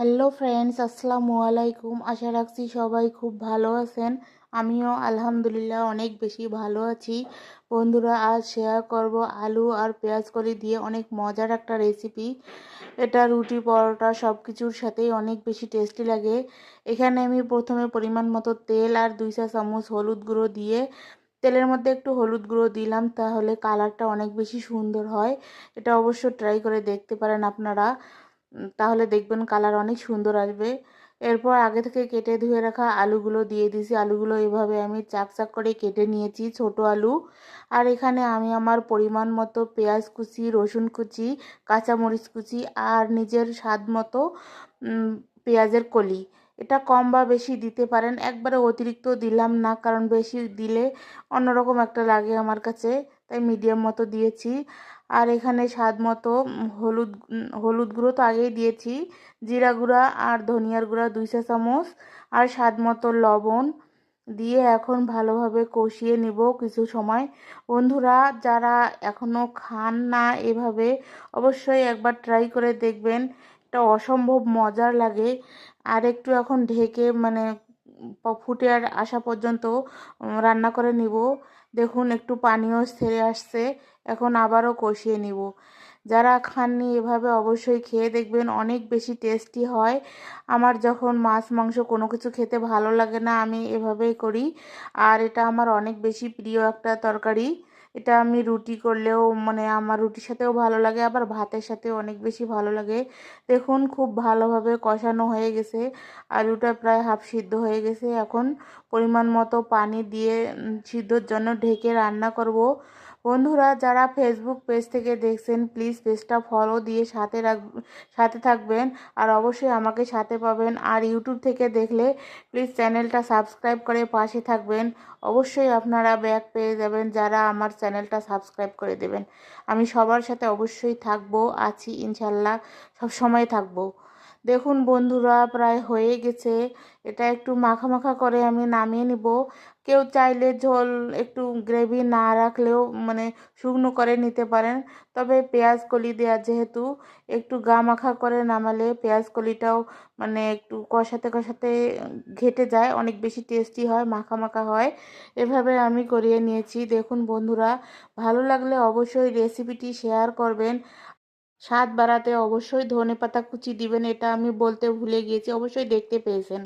Hello friends, আসসালামু আলাইকুম। আশা রাখছি সবাই খুব ভালো আছেন। আমিও আলহামদুলিল্লাহ অনেক বেশি ভালো আছি। বন্ধুরা, আজ শেয়ার করব আলু আর পেঁয়াজ কলি দিয়ে অনেক মজার একটা রেসিপি। এটা রুটি, পরোটা সব কিছুর সাথেই অনেক বেশি টেস্টি লাগে। এখানে আমি প্রথমে পরিমাণ মতো তেল আর 2 চা চামচ হলুদ গুঁড়ো দিয়ে, তেলের মধ্যে একটু হলুদ গুঁড়ো দিলাম, তাহলে কালারটা অনেক বেশি সুন্দর হয়। এটা অবশ্য ট্রাই করে দেখতে পারেন আপনারা। তাহলে দেখবেন কালার অনেক সুন্দর আসবে। এরপর আগে থেকে কেটে ধুয়ে রাখা আলুগুলো দিয়ে দিয়েছি। আলুগুলো এভাবে আমি চাক চাক করে কেটে নিয়েছি, ছোট আলু। আর এখানে আমি আমার পরিমাণ মতো পেঁয়াজ কুচি, রসুন কুচি, কাঁচামরিচ কুচি আর নিজের স্বাদ মতো পেঁয়াজের কলি, এটা কম বা বেশি দিতে পারেন। একবারে অতিরিক্ত দিলাম না, কারণ বেশি দিলে অন্যরকম একটা লাগে আমার কাছে, তাই মিডিয়াম মতো দিয়েছি। আর এখানে স্বাদ মতো হলুদ গুঁড়ো তো আগেই দিয়েছি, জিরা গুঁড়া আর ধনিয়ার গুঁড়া 2 চা চামচ, আর স্বাদ মতো লবণ দিয়ে এখন ভালোভাবে কষিয়ে নিব কিছু সময়। বন্ধুরা, যারা এখনও খান না এভাবে, অবশ্যই একবার ট্রাই করে দেখবেন। এটা অসম্ভব মজার লাগে। আর একটু এখন ঢেকে ফুটে আসা পর্যন্ত রান্না করে নিব। দেখুন একটু পানিও ছেড়ে আসছে। এখন আবারও কষিয়ে নিব। যারা খাননি এভাবে অবশ্যই খেয়ে দেখবেন, অনেক বেশি টেস্টি হয়। আমার যখন মাছ মাংস কোনো কিছু খেতে ভালো লাগে না, আমি এভাবেই করি। আর এটা আমার অনেক বেশি প্রিয় একটা তরকারি। এটা আমি রুটি করলেও আমার রুটির সাথেও ভালো লাগে, আবার ভাতের সাথেও অনেক বেশি ভালো লাগে। দেখুন খুব ভালোভাবে কষানো হয়ে গেছে। আলুটা প্রায় হাফ সিদ্ধ হয়ে গেছে। এখন পরিমাণ মতো পানি দিয়ে সিদ্ধর জন্য ঢেকে রান্না করব। বন্ধুরা, যারা ফেসবুক পেজ থেকে দেখছেন, প্লিজ পেজটা ফলো দিয়ে সাথে থাকবেন। আর অবশ্যই আমাকে সাথে পাবেন। আর ইউটিউব থেকে দেখলে প্লিজ চ্যানেলটা সাবস্ক্রাইব করে পাশে থাকবেন। অবশ্যই আপনারা ব্যাক পেয়ে যাবেন যারা আমার চ্যানেলটা সাবস্ক্রাইব করে দেবেন। আমি সবার সাথে অবশ্যই থাকবো, আছি ইনশাল্লাহ, সব সময় থাকবো। দেখুন বন্ধুরা, প্রায় হয়ে গেছে। এটা একটু মাখা মাখা করে আমি নামিয়ে নিব। কেউ চাইলে ঝোল একটু গ্রেভি না রাখলেও শুকনো করে নিতে পারেন। তবে পেঁয়াজ কলি দেওয়া যেহেতু, একটু গা মাখা করে নামালে পেঁয়াজ কলিটাও একটু কষাতে কষাতে ঘেটে যায়, অনেক বেশি টেস্টি হয়, মাখা মাখা হয়। এভাবে আমি করিয়ে নিয়েছি। দেখুন বন্ধুরা, ভালো লাগলে অবশ্যই রেসিপিটি শেয়ার করবেন। স্বাদ বাড়াতে অবশ্যই ধনেপাতা কুচি দিবেন, এটা আমি বলতে ভুলে গিয়েছি, অবশ্যই দেখতে পেয়েছেন।